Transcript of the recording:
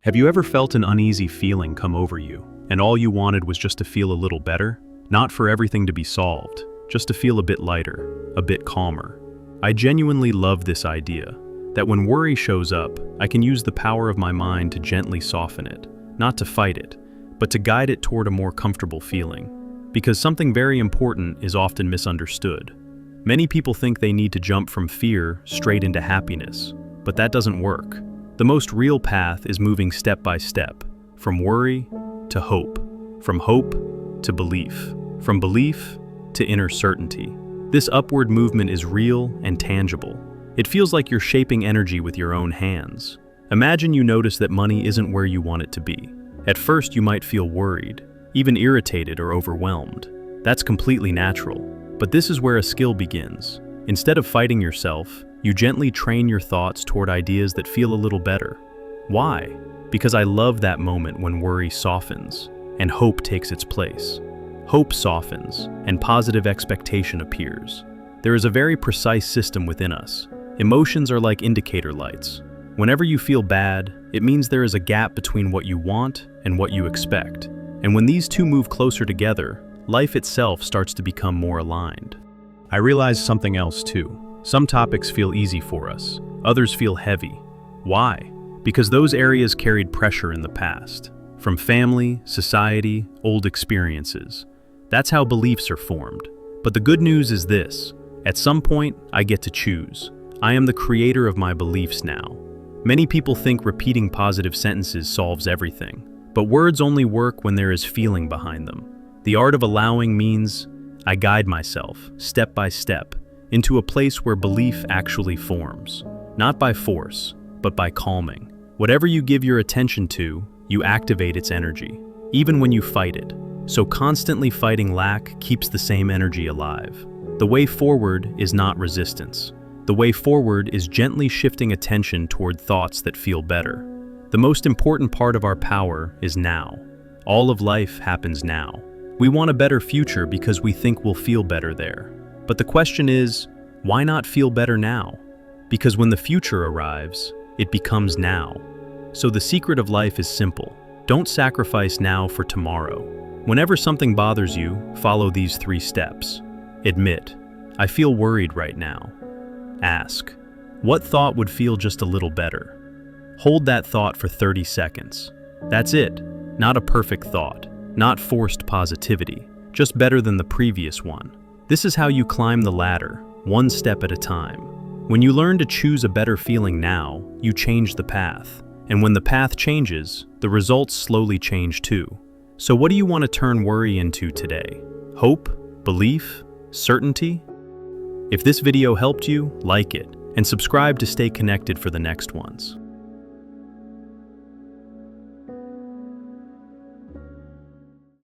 Have you ever felt an uneasy feeling come over you, and all you wanted was just to feel a little better? Not for everything to be solved, just to feel a bit lighter, a bit calmer. I genuinely love this idea, that when worry shows up, I can use the power of my mind to gently soften it, not to fight it, but to guide it toward a more comfortable feeling. Because something very important is often misunderstood. Many people think they need to jump from fear straight into happiness, but that doesn't work. The most real path is moving step by step, from worry to hope, from hope to belief, from belief to inner certainty. This upward movement is real and tangible. It feels like you're shaping energy with your own hands. Imagine you notice that money isn't where you want it to be. At first you might feel worried, even irritated or overwhelmed. That's completely natural, but this is where a skill begins. Instead of fighting yourself, you gently train your thoughts toward ideas that feel a little better. Why? Because I love that moment when worry softens and hope takes its place. Hope softens and positive expectation appears. There is a very precise system within us. Emotions are like indicator lights. Whenever you feel bad, it means there is a gap between what you want and what you expect. And when these two move closer together, life itself starts to become more aligned. I realized something else too. Some topics feel easy for us, others feel heavy. Why? Because those areas carried pressure in the past, from family, society, old experiences. That's how beliefs are formed. But the good news is this: at some point, I get to choose. I am the creator of my beliefs now. Many people think repeating positive sentences solves everything, but words only work when there is feeling behind them. The art of allowing means I guide myself, step by step, into a place where belief actually forms, not by force, but by calming. Whatever you give your attention to, you activate its energy, even when you fight it. So constantly fighting lack keeps the same energy alive. The way forward is not resistance. The way forward is gently shifting attention toward thoughts that feel better. The most important part of our power is now. All of life happens now. We want a better future because we think we'll feel better there. But the question is, why not feel better now? Because when the future arrives, it becomes now. So the secret of life is simple. Don't sacrifice now for tomorrow. Whenever something bothers you, follow these 3 steps. Admit, I feel worried right now. Ask, what thought would feel just a little better? Hold that thought for 30 seconds. That's it. Not a perfect thought, not forced positivity, just better than the previous one. This is how you climb the ladder, one step at a time. When you learn to choose a better feeling now, you change the path. And when the path changes, the results slowly change too. So what do you want to turn worry into today? Hope? Belief? Certainty? If this video helped you, like it, and subscribe to stay connected for the next ones.